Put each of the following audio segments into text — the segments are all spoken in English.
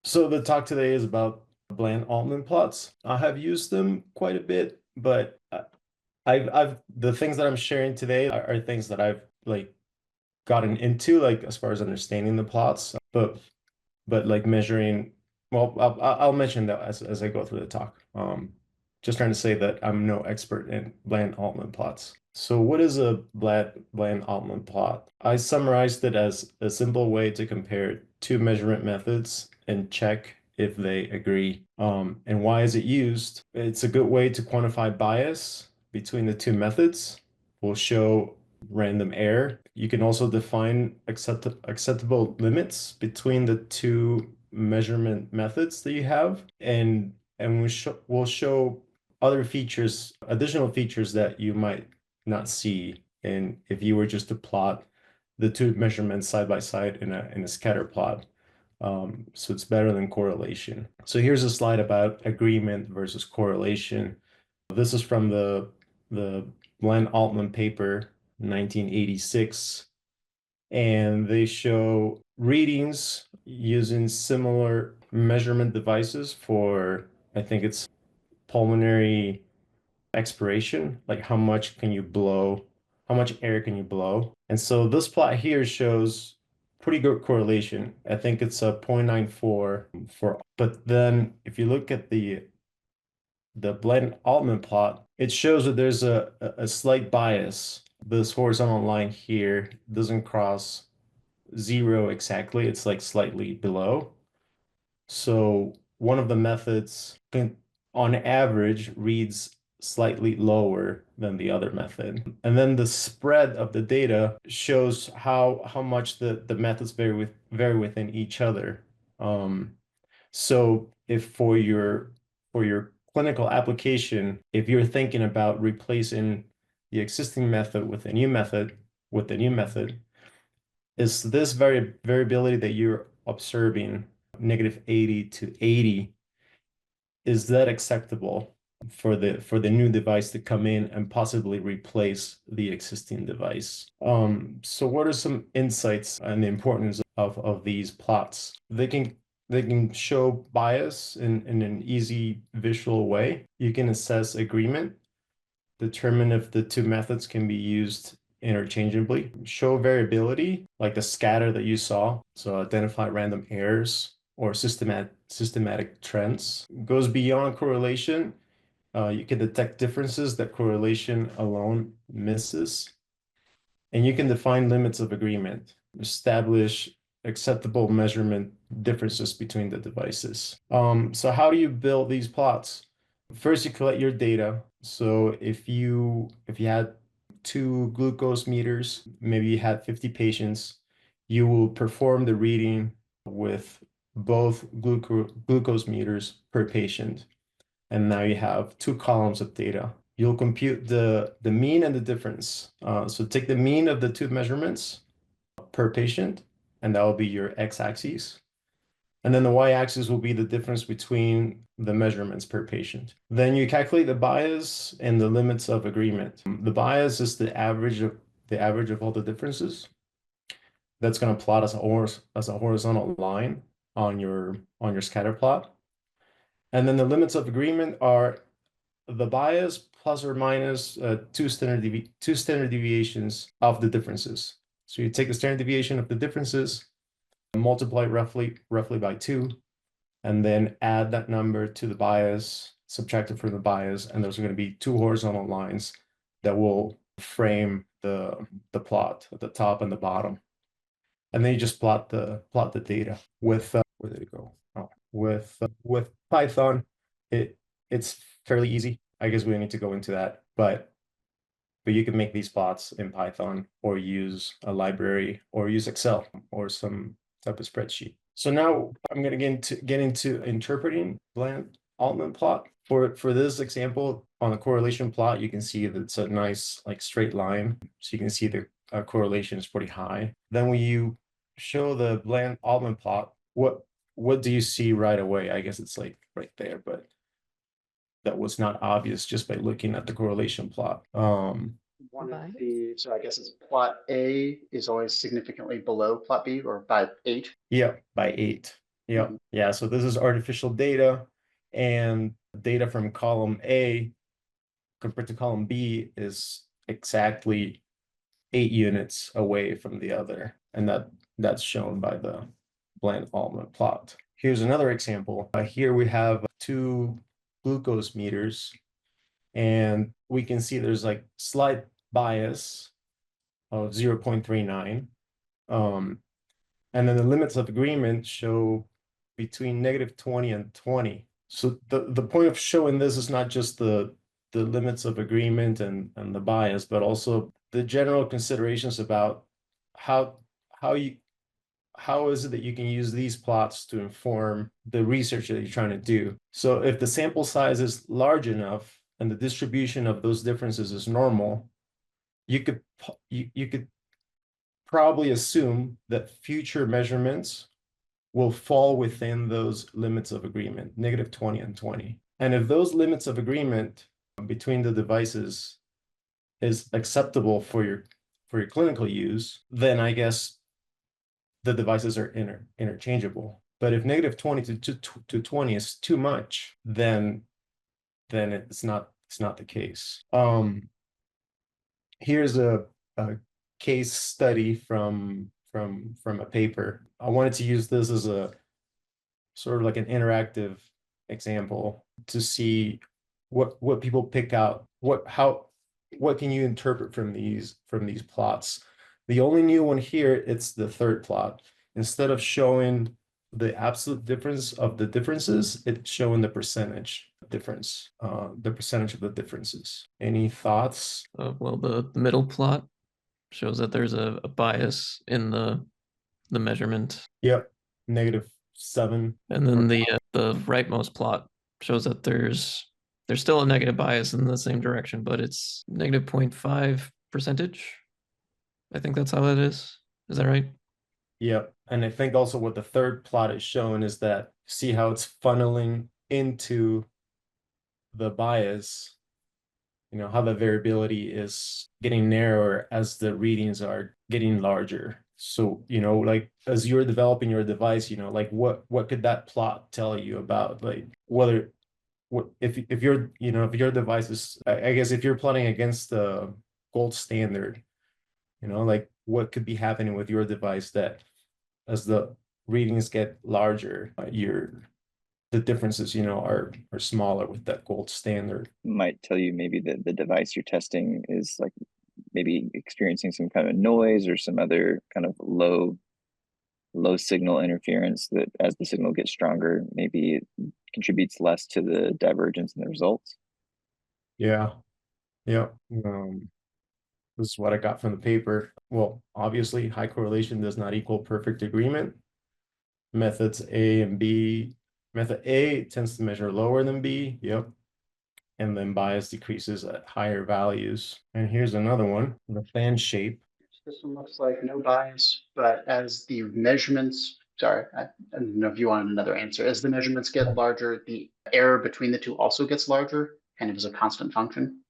So the talk today is about Bland-Altman plots. I have used them quite a bit, but I've the things that I'm sharing today are things that I've like gotten into, like as far as understanding the plots, but like measuring. Well, I'll mention that as I go through the talk. Just trying to say that I'm no expert in Bland-Altman plots. So what is a Bland-Altman plot? I summarized it as a simple way to compare two measurement methods and check if they agree. And why is it used? It's a good way to quantify bias between the two methods. We'll show random error. You can also define acceptable limits between the two measurement methods that you have, and we'll show other features, additional features that you might not see in if you were just to plot the two measurements side by side in a scatter plot. So it's better than correlation. So here's a slide about agreement versus correlation. This is from the Bland-Altman paper, 1986, and they show readings using similar measurement devices for, I think it's pulmonary expiration, like how much can you blow, how much air can you blow. And so this plot here shows pretty good correlation. I think it's a 0.94 for, but then if you look at the Bland-Altman plot, it shows that there's a slight bias. This horizontal line here doesn't cross zero exactly. It's like slightly below. So one of the methods can, on average, reads slightly lower than the other method. And then the spread of the data shows how much the methods vary within each other. So if for your clinical application, if you're thinking about replacing the existing method with a new method, is this variability that you're observing, -80 to 80, is that acceptable for the new device to come in and possibly replace the existing device? So what are some insights and the importance of these plots? They can show bias in an easy visual way. You can assess agreement, determine if the two methods can be used interchangeably, show variability, like the scatter that you saw, so identify random errors or systematic trends. Goes beyond correlation. You can detect differences that correlation alone misses. And you can define limits of agreement, establish acceptable measurement differences between the devices. So how do you build these plots? First, you collect your data. So if you had two glucose meters, maybe you had 50 patients, you will perform the reading with both glucose meters per patient. And now you have two columns of data. You'll compute the mean and the difference. So take the mean of the two measurements per patient, and that will be your x-axis. And then the y-axis will be the difference between the measurements per patient. Then you calculate the bias and the limits of agreement. The bias is the average of all the differences. That's going to plot as a horizontal line on your scatter plot. And then the limits of agreement are the bias plus or minus two standard deviations of the differences. So you take the standard deviation of the differences, multiply roughly by 2, and then add that number to the bias, subtract it from the bias, and those are going to be two horizontal lines that will frame the plot at the top and the bottom. And then you just plot the data with where did it go? Oh, with Python, it's fairly easy. I guess we don't need to go into that, but you can make these plots in Python or use a library or use Excel or some type of spreadsheet. So now I'm going to get into interpreting Bland-Altman plot. For this example, on the correlation plot, you can see that it's a nice like straight line. So you can see the correlation is pretty high. Then when you show the Bland-Altman plot, what do you see right away? I guess it's like right there, but that was not obvious just by looking at the correlation plot. One of the, so I guess it's plot A is always significantly below plot B, or by 8. Yeah, by 8. Yeah. Yeah. So this is artificial data, and data from column A compared to column B is exactly 8 units away from the other. And that's shown by the Bland-Altman plot. Here's another example. Here we have two glucose meters, and we can see there's like slight bias of 0.39. And then the limits of agreement show between -20 and 20. So the point of showing this is not just the limits of agreement and the bias, but also the general considerations about how how you how is it that you can use these plots to inform the research that you're trying to do. So if the sample size is large enough and the distribution of those differences is normal, you could probably assume that future measurements will fall within those limits of agreement, -20 and 20. And if those limits of agreement between the devices is acceptable for your clinical use, then I guess the devices are interchangeable. But if -20 to 20 is too much, then it's not the case. Here's a case study from a paper. I wanted to use this as a sort of like an interactive example to see what people pick out, what can you interpret from these plots. The only new one here, it's the third plot. Instead of showing the absolute difference of the differences, it's showing the percentage difference, the percentage of the differences. Any thoughts? Well, the middle plot shows that there's a bias in the measurement. Yep, -7. And then the rightmost plot shows that there's still a negative bias in the same direction, but it's -0.5%. I think that's how it is. Is that right? Yep. And I think also what the third plot is showing is that see how it's funneling into the bias, how the variability is getting narrower as the readings are getting larger. So, like as you're developing your device, like what could that plot tell you about like whether if your device is, I guess if you're plotting against the gold standard, like what could be happening with your device that as the readings get larger, the differences, are smaller with that gold standard. Might tell you maybe that the device you're testing is like maybe experiencing some kind of noise or some other kind of low signal interference that as the signal gets stronger, maybe it contributes less to the divergence in the results. Yeah. Yeah. This is what I got from the paper. Well, obviously, high correlation does not equal perfect agreement. Methods A and B. Method A tends to measure lower than B. Yep. And then bias decreases at higher values. And here's another one, the fan shape. This one looks like no bias, but as the measurements, sorry, I don't know if you wanted another answer. As the measurements get larger, the error between the two also gets larger, kind of as a constant function.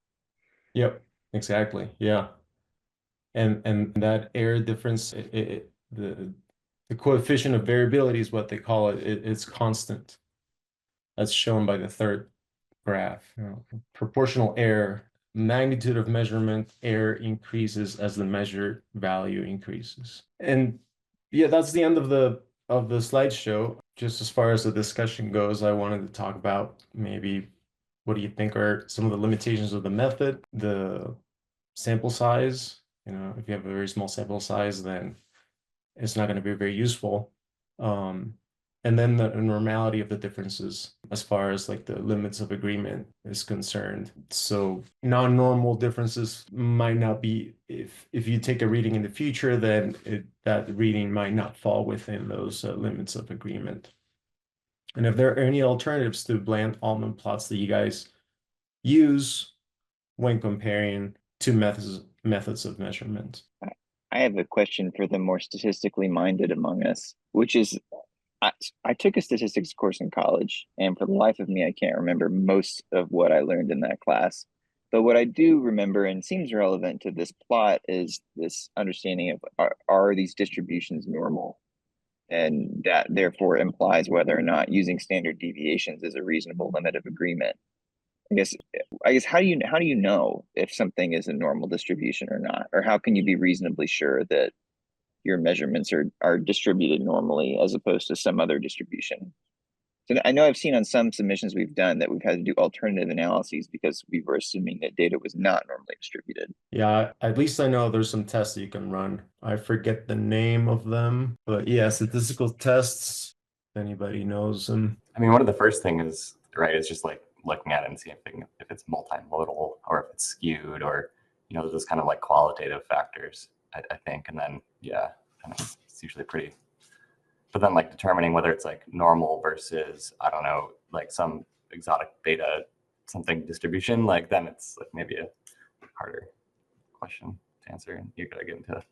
Yep, exactly. Yeah. And that error difference, the coefficient of variability is what they call it. It's constant. That's shown by the third graph. Proportional error, magnitude of measurement error increases as the measured value increases. And yeah, that's the end of the slideshow. Just as far as the discussion goes, I wanted to talk about maybe what do you think are some of the limitations of the method, the sample size. If you have a very small sample size, then it's not going to be very useful. And then the normality of the differences as far as like the limits of agreement is concerned. So non-normal differences might not be, if you take a reading in the future, then that reading might not fall within those limits of agreement. And if there are any alternatives to Bland-Altman plots that you guys use when comparing two methods of measurement. I have a question for the more statistically minded among us, which is I took a statistics course in college, and for the life of me, I can't remember most of what I learned in that class. But what I do remember and seems relevant to this plot is this understanding of are these distributions normal? And that therefore implies whether or not using standard deviations is a reasonable limit of agreement. I guess how do you know if something is a normal distribution or not? Or how can you be reasonably sure that your measurements are distributed normally as opposed to some other distribution? So I know I've seen on some submissions we've done that we've had to do alternative analyses because we were assuming that data was not normally distributed. Yeah, at least I know there's some tests that you can run. I forget the name of them, but yeah, statistical tests, if anybody knows them. I mean, one of the first things, right, is just like looking at it and seeing if it's multimodal or if it's skewed or, you know, those kind of like qualitative factors, I think. And then, yeah, kind of, it's usually pretty, but then like determining whether it's like normal versus, I don't know, like some exotic beta something distribution, like then it's like maybe a harder question to answer. And you gotta get into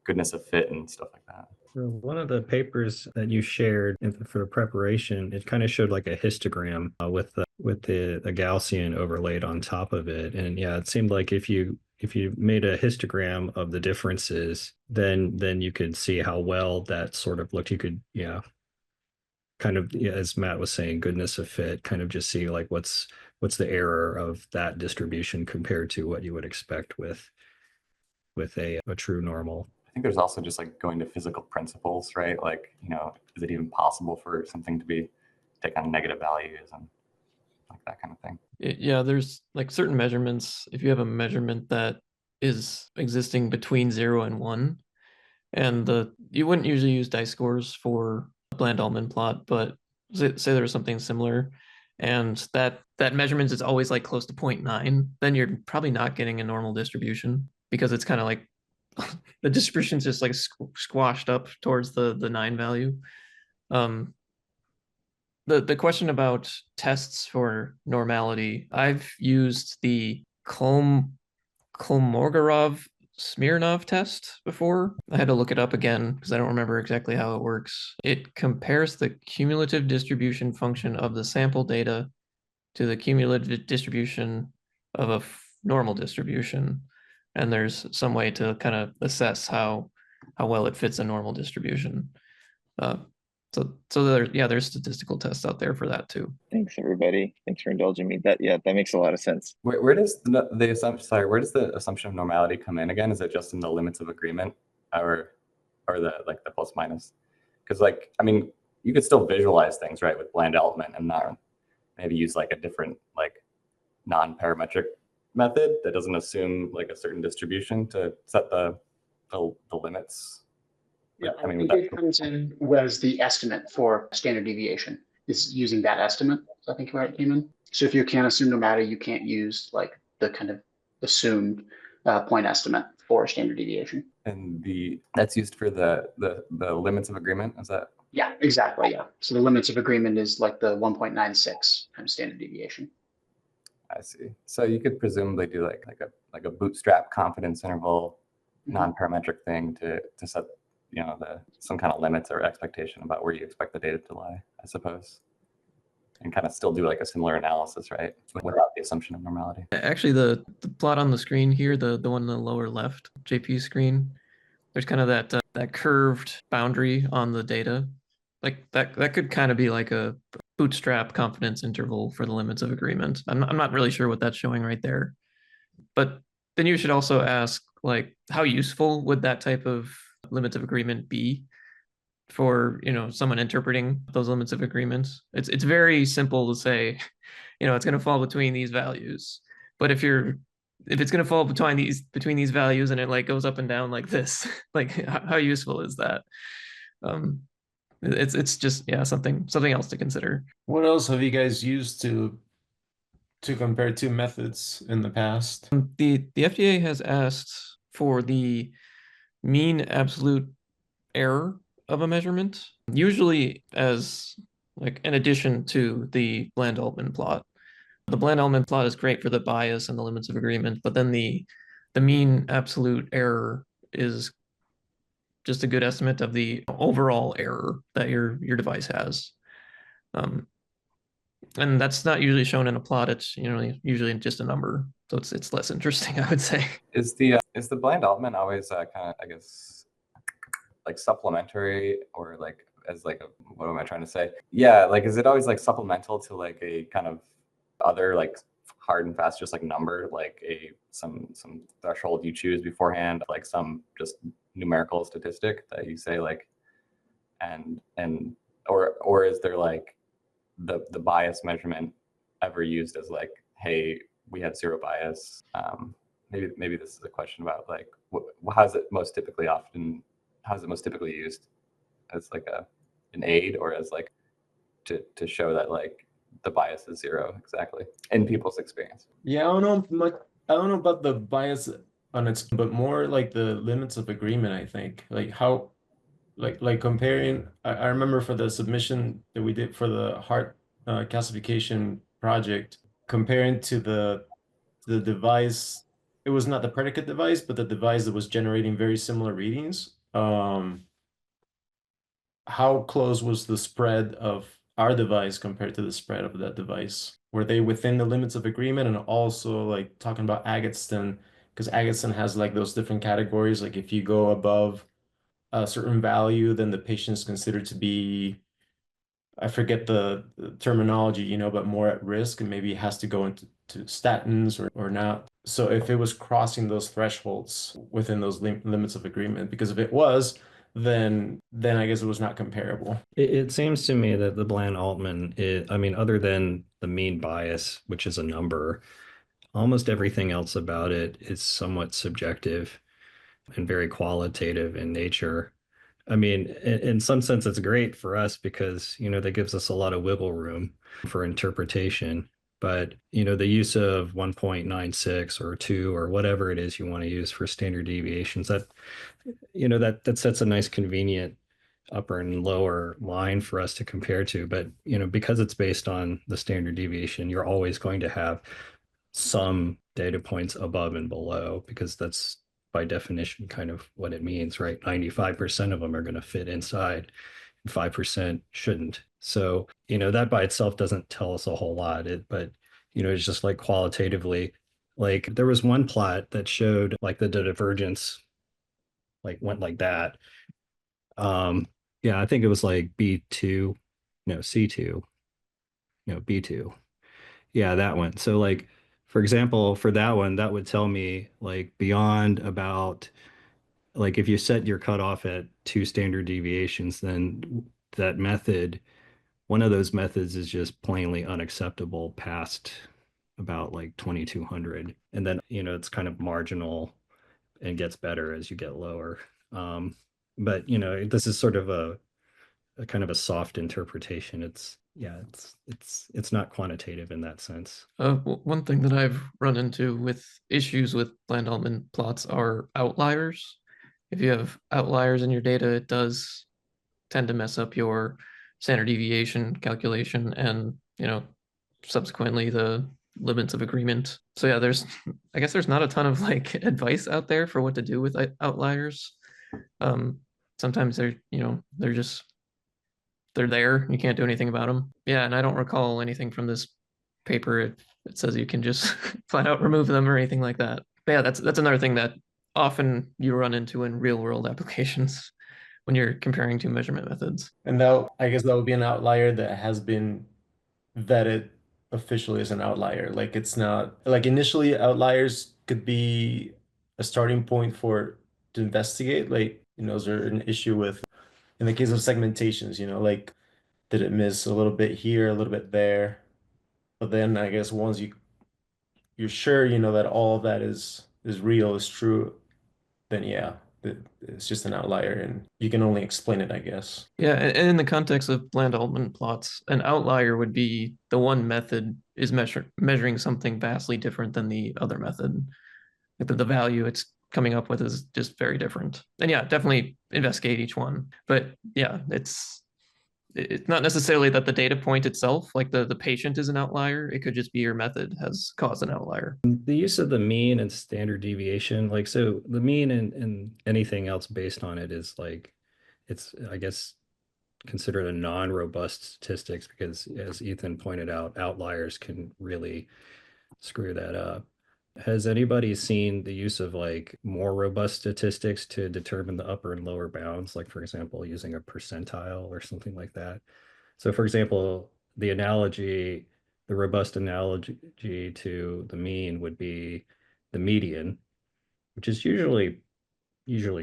goodness of fit and stuff like that. One of the papers that you shared for the preparation, it kind of showed like a histogram with the Gaussian overlaid on top of it, and yeah, it seemed like if you made a histogram of the differences, then you could see how well that sort of looked. You could, yeah, kind of, yeah, as Matt was saying, goodness of fit, kind of just see like what's the error of that distribution compared to what you would expect with a true normal. I think there's also just like going to physical principles, right? Like, you know, is it even possible for something to take on negative values and like that kind of thing? Yeah, there's like certain measurements. If you have a measurement that is existing between 0 and 1, and you wouldn't usually use dice scores for a Bland-Altman plot, but say there's something similar, and that measurement is always like close to 0.9, then you're probably not getting a normal distribution because it's kind of like the distribution's just like squashed up towards the 9 value. The question about tests for normality, I've used the Kolmogorov-Smirnov test before. I had to look it up again because I don't remember exactly how it works. It compares the cumulative distribution function of the sample data to the cumulative distribution of a normal distribution. And there's some way to kind of assess how well it fits a normal distribution. So there's statistical tests out there for that too. Thanks everybody. Thanks for indulging me. That makes a lot of sense. Where does the assumption? Sorry, where does the assumption of normality come in again? Is it just in the limits of agreement, or the like the plus minus? Because like, I mean, you could still visualize things, right, with Bland-Altman and not maybe use like a different like non-parametric method that doesn't assume like a certain distribution to set the limits. Yeah, I mean, think it comes in was the estimate for standard deviation is using that estimate. I think where it came in. So if you can't assume normality, you can't use like the kind of assumed point estimate for standard deviation. And that's used for the limits of agreement. Is that? Yeah, exactly. Yeah. So the limits of agreement is like the 1.96 times standard deviation. I see. So you could presumably do like a bootstrap confidence interval, non-parametric thing to set, you know, some kind of limits or expectation about where you expect the data to lie, I suppose, and kind of still do like a similar analysis, right, without the assumption of normality. Actually, the plot on the screen here, the one in the lower left JP screen, there's kind of that curved boundary on the data, like that could kind of be like a bootstrap confidence interval for the limits of agreement. I'm not really sure what that's showing right there, but then you should also ask, like, how useful would that type of limits of agreement be for, you know, someone interpreting those limits of agreements? It's very simple to say, you know, it's going to fall between these values, but if it's going to fall between these values and it like goes up and down like this, like how useful is that? It's just, yeah, something else to consider. What else have you guys used to compare two methods in the past? The FDA has asked for the mean absolute error of a measurement, usually as like an addition to the Bland-Altman plot. The Bland-Altman plot is great for the bias and the limits of agreement, but then the mean absolute error is just a good estimate of the overall error that your device has. And that's not usually shown in a plot. It's, you know, usually just a number. So it's less interesting, I would say. Is the Bland-Altman always kind of, I guess, like supplementary, or like as like a, what am I trying to say? Yeah, like is it always like supplemental to like a kind of other like hard and fast just like number, like a some threshold you choose beforehand, like some just numerical statistic that you say like, and or is there like the bias measurement ever used as like, hey, we have zero bias? Maybe this is a question about like how's it most typically used, as like an aid, or as like to show that like the bias is zero exactly in people's experience? Yeah, I don't know much. I don't know about the bias on its, but more like the limits of agreement, I think. Like how, like comparing. I remember for the submission that we did for the heart calcification project, comparing to the device. It was not the predicate device, but the device that was generating very similar readings. How close was the spread of our device compared to the spread of that device? Were they within the limits of agreement? And also like talking about Agatston, because Agatston has like those different categories. Like if you go above a certain value, then the patient is considered to be, I forget the terminology, but more at risk, and maybe has to go into statins or not. So if it was crossing those thresholds within those limits of agreement, because if it was, then I guess it was not comparable. It seems to me that the Bland-Altman I mean, other than the mean bias, which is a number, almost everything else about it is somewhat subjective and very qualitative in nature. I mean, in some sense, it's great for us because, that gives us a lot of wiggle room for interpretation. But, the use of 1.96 or 2 or whatever it is you want to use for standard deviations, that sets a nice convenient upper and lower line for us to compare to. But, because it's based on the standard deviation, you're always going to have some data points above and below, because that's by definition kind of what it means, right? 95% of them are going to fit inside, 5% shouldn't. So, that by itself doesn't tell us a whole lot. But, it's just like qualitatively, like there was one plot that showed like the divergence like went like that. Yeah, I think it was like B2, no, C2, no, B2. Yeah, that one. So like, for example, for that one, that would tell me like beyond about, like if you set your cutoff at 2 standard deviations, then that method, one of those methods is just plainly unacceptable past about like 2200. And then, it's kind of marginal and gets better as you get lower. But this is sort of a kind of a soft interpretation. It's not quantitative in that sense. One thing that I've run into with issues with Bland-Altman plots are outliers. If you have outliers in your data, it does tend to mess up your standard deviation calculation and, subsequently the limits of agreement. So yeah, I guess there's not a ton of like advice out there for what to do with outliers. Sometimes they're there. You can't do anything about them. Yeah, and I don't recall anything from this paper. It says you can just flat out remove them or anything like that. But yeah, that's another thing that often you run into in real world applications when you're comparing two measurement methods. And I guess that would be an outlier that has been vetted officially as an outlier. Like it's not like initially outliers could be a starting point to investigate. Like, is there an issue with, in the case of segmentations, like did it miss a little bit here, a little bit there? But then I guess once you're sure, that all of that is real, is true, then yeah, it's just an outlier and you can only explain it, I guess. Yeah, and in the context of Bland-Altman plots, an outlier would be the one method is measuring something vastly different than the other method. Like the value it's coming up with is just very different. And yeah, definitely investigate each one. But yeah, it's not necessarily that the data point itself, like the patient is an outlier. It could just be your method has caused an outlier. The use of the mean and standard deviation, like, so the mean and anything else based on it is like, it's, I guess, considered a non-robust statistics because, as Ethan pointed out, outliers can really screw that up. Has anybody seen the use of like more robust statistics to determine the upper and lower bounds? Like, for example, using a percentile or something like that. So, for example, the robust analogy to the mean would be the median, which is usually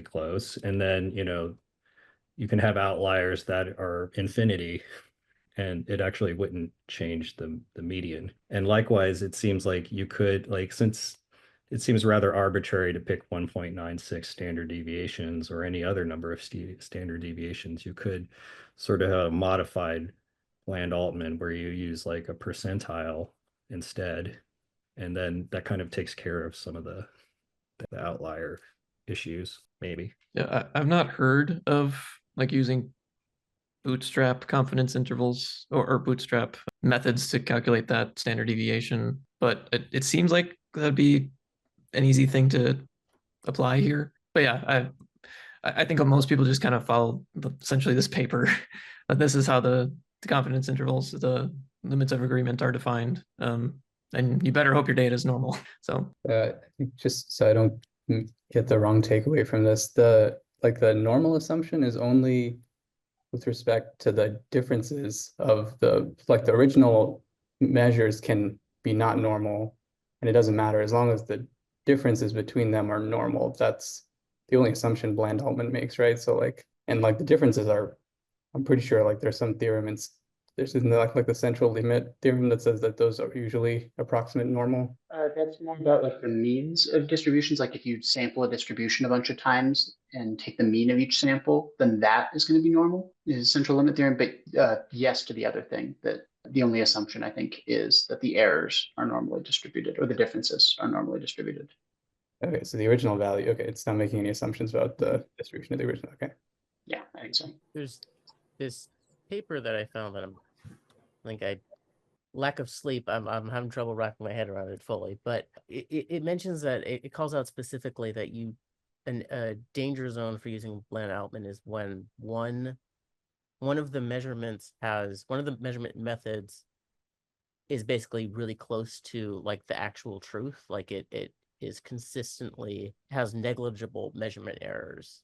close. And then, you can have outliers that are infinity, and it actually wouldn't change the median. And likewise, it seems like you could, like, since it seems rather arbitrary to pick 1.96 standard deviations or any other number of standard deviations, you could sort of have a modified Bland-Altman where you use like a percentile instead. And then that kind of takes care of some of the outlier issues, maybe. Yeah, I've not heard of like using bootstrap confidence intervals or bootstrap methods to calculate that standard deviation, but it seems like that'd be an easy thing to apply here. But yeah, I think most people just kind of follow essentially this paper that this is how the confidence intervals, the limits of agreement are defined. And you better hope your data is normal. So just so I don't get the wrong takeaway from this, the normal assumption is only with respect to the differences of the original measures can be not normal, and it doesn't matter as long as the differences between them are normal. That's the only assumption Bland-Altman makes, right? So the differences are, I'm pretty sure there's some theorem and there's like the central limit theorem that says that those are usually approximate normal. That's more about the means of distributions. Like if you sample a distribution a bunch of times and take the mean of each sample, then that is going to be normal, is central limit theorem. But yes to the other thing, that the only assumption I think is that the errors are normally distributed, or the differences are normally distributed. Okay, so the original value, okay, it's not making any assumptions about the distribution of the original, okay. Yeah, I think so. There's this paper that I found that lack of sleep, I'm having trouble wrapping my head around it fully, but it mentions that it calls out specifically that a danger zone for using Bland-Altman is when one of the measurement methods is basically really close to like the actual truth, like it is consistently has negligible measurement errors,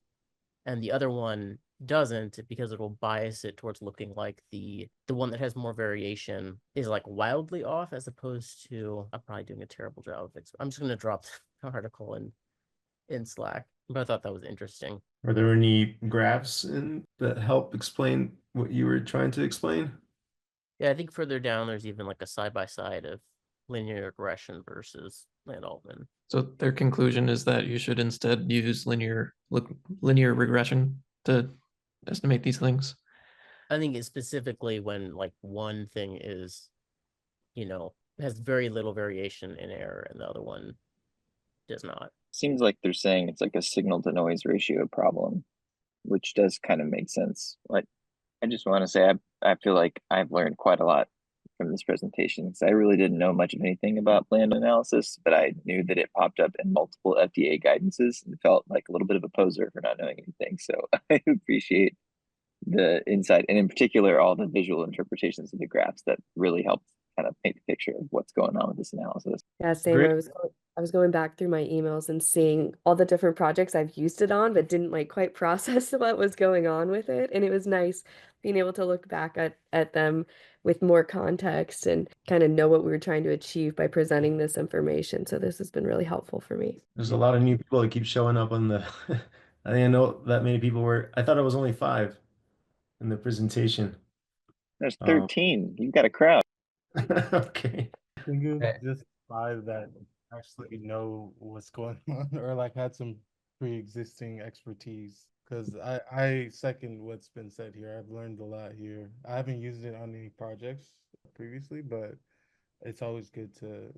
and the other one doesn't, because it will bias it towards looking like the one that has more variation is like wildly off, as opposed to, I'm probably doing a terrible job of it. I'm just going to drop the article in Slack, but I thought that was interesting. Are there any graphs that help explain what you were trying to explain? Yeah, I think further down there's even like a side-by-side of linear regression versus Bland-Altman. So their conclusion is that you should instead use linear regression to estimate these things. I think it's specifically when like one thing is, has very little variation in error and the other one does not. Seems like they're saying it's like a signal to noise ratio problem, which does kind of make sense. Like, I just want to say I feel like I've learned quite a lot from this presentation, because I really didn't know much of anything about Bland analysis, but I knew that it popped up in multiple FDA guidances and felt like a little bit of a poser for not knowing anything. So I appreciate the insight, and in particular, all the visual interpretations of the graphs that really helped kind of paint the picture of what's going on with this analysis. Yeah, same. Great. I was going back through my emails and seeing all the different projects I've used it on, but didn't quite process what was going on with it. And it was nice being able to look back at them with more context and kind of know what we were trying to achieve by presenting this information. So this has been really helpful for me. There's a lot of new people that keep showing up on the I didn't know that many people were. I thought it was only 5 in the presentation. There's 13. You've got a crowd. Okay. I think it was just 5 that actually know what's going on, or like had some pre-existing expertise. Because I second what's been said here. I've learned a lot here. I haven't used it on any projects previously, but it's always good to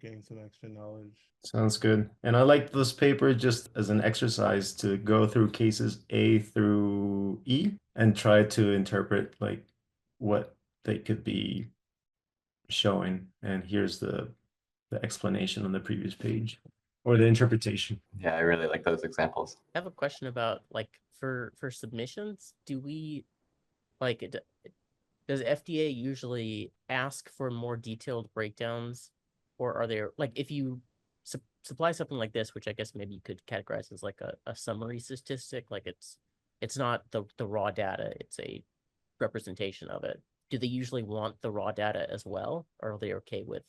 gain some extra knowledge. Sounds good. And I like this paper just as an exercise to go through cases A through E and try to interpret like what they could be showing. And here's the explanation on the previous page, or the interpretation. Yeah, I really like those examples. I have a question about like for submissions, do we does FDA usually ask for more detailed breakdowns, or are there like if you supply something like this, which I guess maybe you could categorize as like a summary statistic, like it's not the raw data, it's a representation of it. Do they usually want the raw data as well, or are they okay with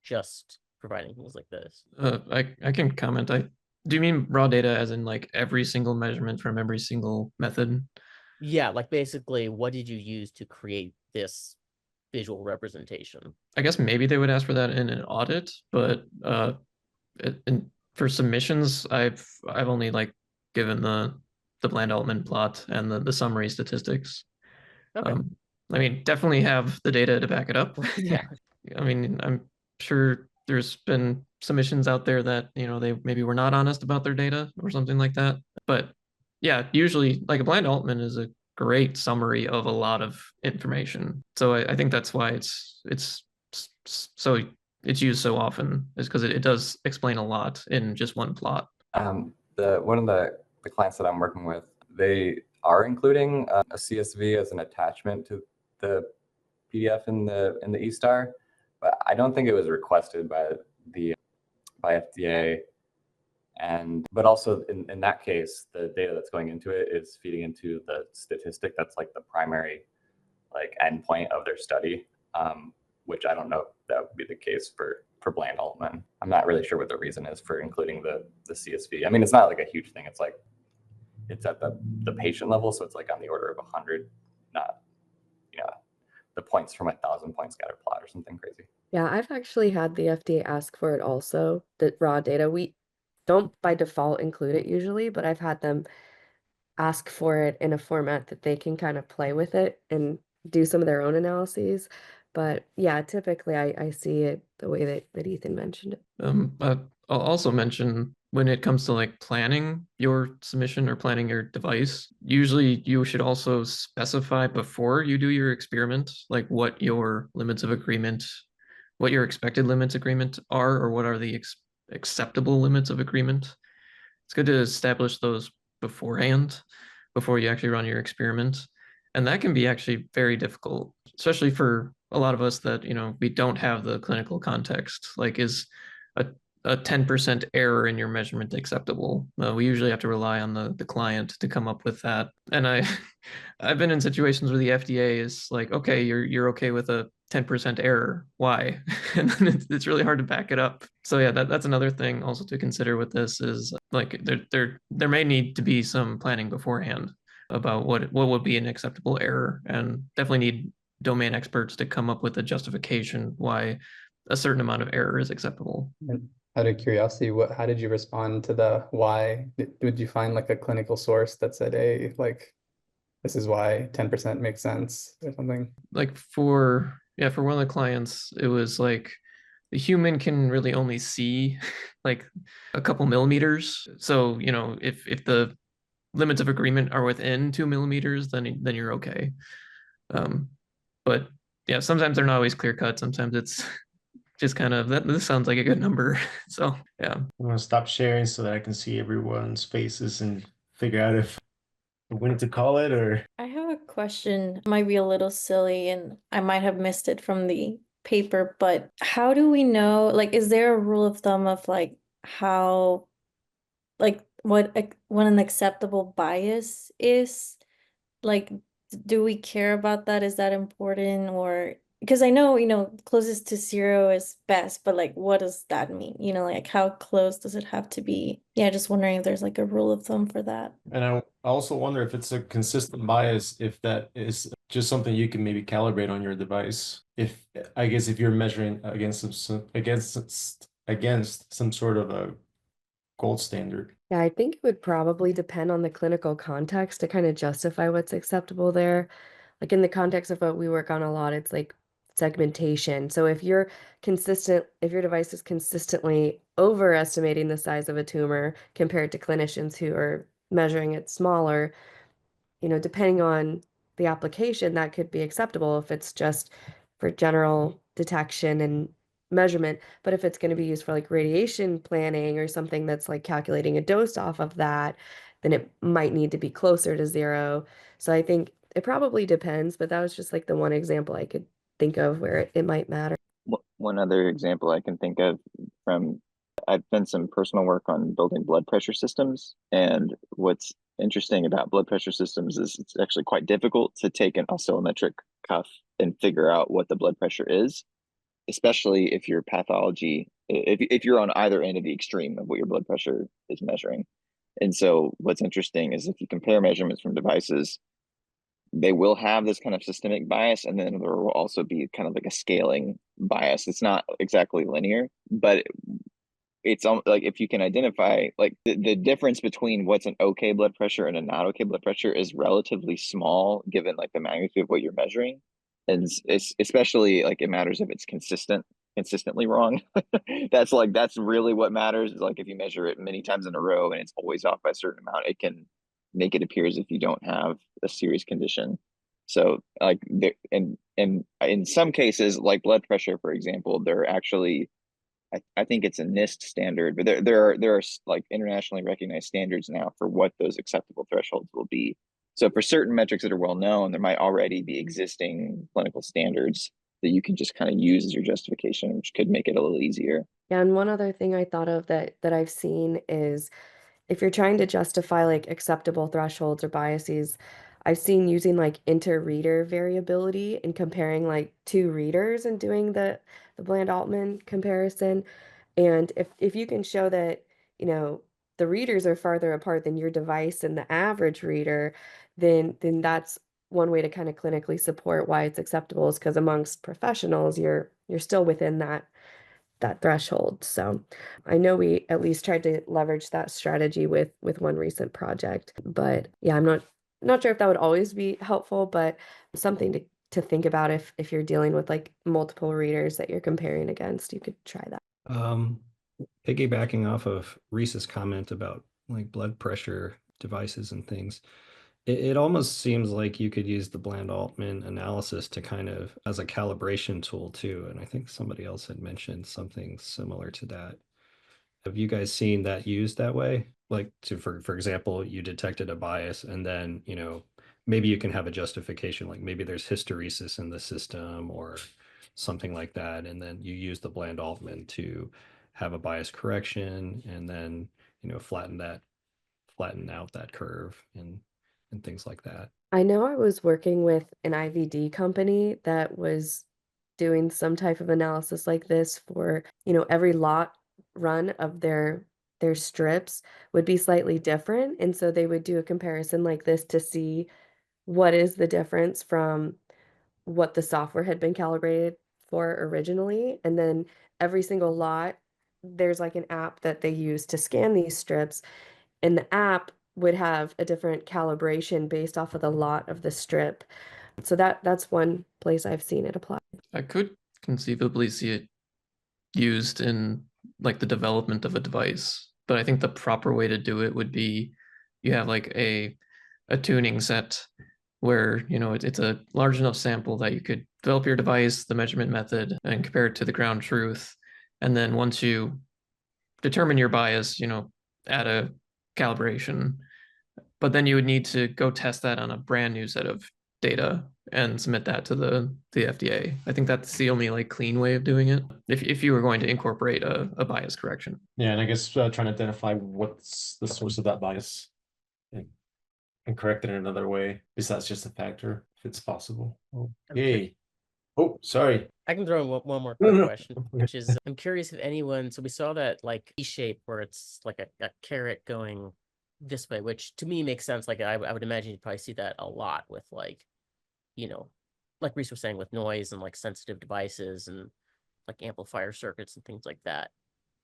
just providing things like this? I can comment. Do you mean raw data as in like every single measurement from every single method? Yeah, like basically, what did you use to create this visual representation? I guess maybe they would ask for that in an audit, but for submissions, I've only like given the Bland-Altman plot and the summary statistics. Okay. I mean, definitely have the data to back it up. Yeah. I mean, I'm sure there's been submissions out there that, you know, they maybe were not honest about their data or something like that. But yeah, usually like a Bland-Altman is a great summary of a lot of information. So I think that's why it's so it's used so often, is because it does explain a lot in just one plot. One of the clients that I'm working with, they are including a CSV as an attachment to the PDF in the E-star, but I don't think it was requested by FDA. But also in that case, the data that's going into it is feeding into the statistic that's like the primary like endpoint of their study, which I don't know if that would be the case for Bland-Altman. I'm not really sure what the reason is for including the CSV. I mean, it's not like a huge thing. It's like it's at the patient level, so it's like on the order of 100, not the points from 1,000 point scatter plot or something crazy. Yeah, I've actually had the FDA ask for it also, the raw data. We don't by default include it usually, but I've had them ask for it in a format that they can kind of play with it and do some of their own analyses. But yeah, typically I see it the way that Ethan mentioned it. But I'll also mention when it comes to like planning your submission or planning your device, usually you should also specify before you do your experiment, like what your limits of agreement, what your expected limits agreement are, or what are the acceptable limits of agreement. It's good to establish those beforehand, before you actually run your experiment. And that can be actually very difficult, especially for a lot of us that, you know, we don't have the clinical context. Like, is a 10% error in your measurement acceptable? We usually have to rely on the client to come up with that. And I've been in situations where the FDA is like, okay, you're okay with a 10% error. Why? And then it's really hard to back it up. So yeah, that's another thing also to consider with this is like there may need to be some planning beforehand about what would be an acceptable error, and definitely need domain experts to come up with a justification why a certain amount of error is acceptable. And out of curiosity, how did you respond to the why? Did you find like a clinical source that said, hey, like this is why 10% makes sense or something? Like for one of the clients, it was like the human can really only see like a couple millimeters. So, you know, if the limits of agreement are within 2 millimeters, then you're okay. But yeah, sometimes they're not always clear cut. Sometimes it's just kind of this sounds like a good number. So yeah. I'm gonna stop sharing so that I can see everyone's faces and figure out if when to call it or. I have a question. It might be a little silly and I might have missed it from the paper, but how do we know, like, is there a rule of thumb of like how, like what an acceptable bias is? Like, do we care about that? Is that important? Or because I know, closest to 0 is best, but like, what does that mean? Like how close does it have to be? Yeah, just wondering if there's like a rule of thumb for that. And I also wonder if it's a consistent bias, if that is just something you can maybe calibrate on your device. I guess if you're measuring against some sort of a gold standard. Yeah, I think it would probably depend on the clinical context to kind of justify what's acceptable there. Like in the context of what we work on a lot, it's like segmentation. So if your device is consistently overestimating the size of a tumor compared to clinicians who are measuring it smaller, depending on the application, that could be acceptable if it's just for general detection and measurement. But if it's going to be used for like radiation planning or something that's like calculating a dose off of that, then it might need to be closer to 0. So I think it probably depends, but that was just like the one example I could think of where it might matter. One other example I can think of from I've done some personal work on building blood pressure systems, and what's interesting about blood pressure systems is it's actually quite difficult to take an oscillometric cuff and figure out what the blood pressure is, especially if your pathology, if you're on either end of the extreme of what your blood pressure is measuring. And so what's interesting is if you compare measurements from devices, they will have this kind of systemic bias, and then there will also be kind of like a scaling bias. It's not exactly linear, but it's like if you can identify like the difference between what's an okay blood pressure and a not okay blood pressure is relatively small given like the magnitude of what you're measuring, and it's especially like it matters if it's consistently wrong. That's really what matters. Like if you measure it many times in a row and it's always off by a certain amount, it can make it appear as if you don't have a serious condition. So like and in some cases, like blood pressure, for example, there are actually I think it's a NIST standard, but there are like internationally recognized standards now for what those acceptable thresholds will be. So for certain metrics that are well known, there might already be existing clinical standards that you can just kind of use as your justification, which could make it a little easier. Yeah, and one other thing I thought of that I've seen is if you're trying to justify like acceptable thresholds or biases, I've seen using like inter-reader variability and comparing like two readers and doing the Bland-Altman comparison. And if you can show that, you know, the readers are farther apart than your device and the average reader, then that's one way to kind of clinically support why it's acceptable is because amongst professionals, you're still within that threshold. So I know we at least tried to leverage that strategy with one recent project, but yeah, I'm not sure if that would always be helpful, but something to think about if you're dealing with like multiple readers that you're comparing against, you could try that. Piggybacking off of Reese's comment about like blood pressure devices and things, it almost seems like you could use the Bland-Altman analysis to kind of as a calibration tool too. And I think somebody else had mentioned something similar to that. Have you guys seen that used that way? Like for example, you detected a bias and then, you know, maybe you can have a justification, like maybe there's hysteresis in the system or something like that. And then you use the Bland-Altman to have a bias correction and then, you know, flatten out that curve and things like that. I know I was working with an IVD company that was doing some type of analysis like this for, you know, every lot run of their strips would be slightly different. And so they would do a comparison like this to see what is the difference from what the software had been calibrated for originally. And then every single lot, there's like an app that they use to scan these strips, and the app would have a different calibration based off of the lot of the strip. So that's one place I've seen it applied. I could conceivably see it used in like the development of a device, but I think the proper way to do it would be you have like a tuning set where, you know, it's a large enough sample that you could develop your device, the measurement method, and compare it to the ground truth. And then once you determine your bias, you know, add a calibration, but then you would need to go test that on a brand new set of data and submit that to the FDA. I think that's the only like clean way of doing it if you were going to incorporate a bias correction. Yeah, and I guess trying to identify what's the source of that bias and correct it in another way besides just a factor, if it's possible. Okay. Oh, sorry. I can throw in one more No, quick no. question, which is I'm curious if anyone, so we saw that like E shape where it's like a caret going this way, which to me makes sense. Like I would imagine you'd probably see that a lot with like, you know, like Reese was saying with noise and like sensitive devices and like amplifier circuits and things like that.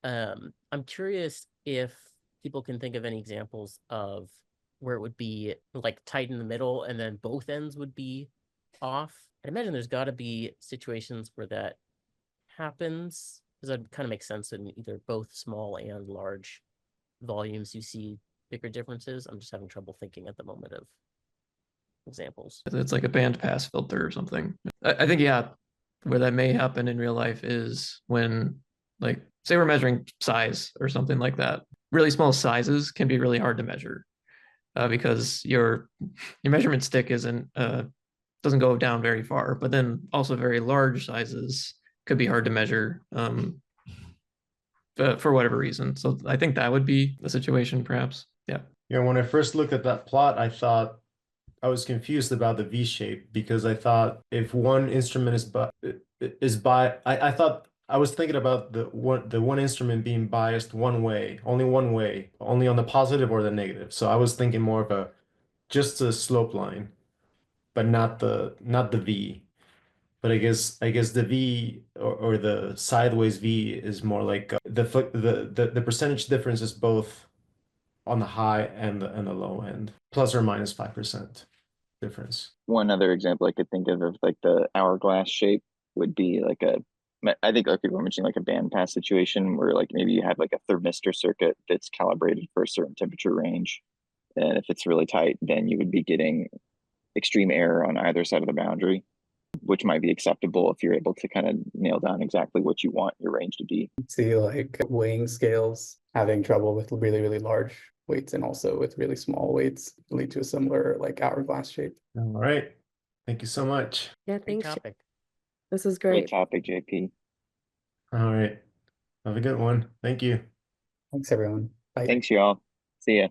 I'm curious if people can think of any examples of where it would be like tight in the middle and then both ends would be off. I imagine there's got to be situations where that happens, because that kind of makes sense in either both small and large volumes you see bigger differences. I'm just having trouble thinking at the moment of examples. It's like a band pass filter or something. I think, yeah, where that may happen in real life is when, like, say we're measuring size or something like that. Really small sizes can be really hard to measure because your measurement stick doesn't go down very far, but then also very large sizes could be hard to measure. for whatever reason. So I think that would be the situation, perhaps. Yeah. Yeah, when I first looked at that plot, I thought I was confused about the V shape because I thought if one instrument I thought I was thinking about the one instrument being biased one way, only on the positive or the negative. So I was thinking more of just a slope line, but not the V. But I guess the V or the sideways V is more like the percentage difference is both on the high and the low end, plus or minus 5% difference. One other example I could think of like the hourglass shape would be like I think like people were mentioning like a bandpass situation where like maybe you have like a thermistor circuit that's calibrated for a certain temperature range. And if it's really tight, then you would be getting extreme error on either side of the boundary, which might be acceptable if you're able to kind of nail down exactly what you want your range to be. See like weighing scales having trouble with really, really large weights and also with really small weights lead to a similar like hourglass shape. All right. Thank you so much. Yeah, Great thanks. topic. This was Great great. topic, JP. All right. Have a good one. Thank you. Thanks everyone. Bye. Thanks, y'all. See ya.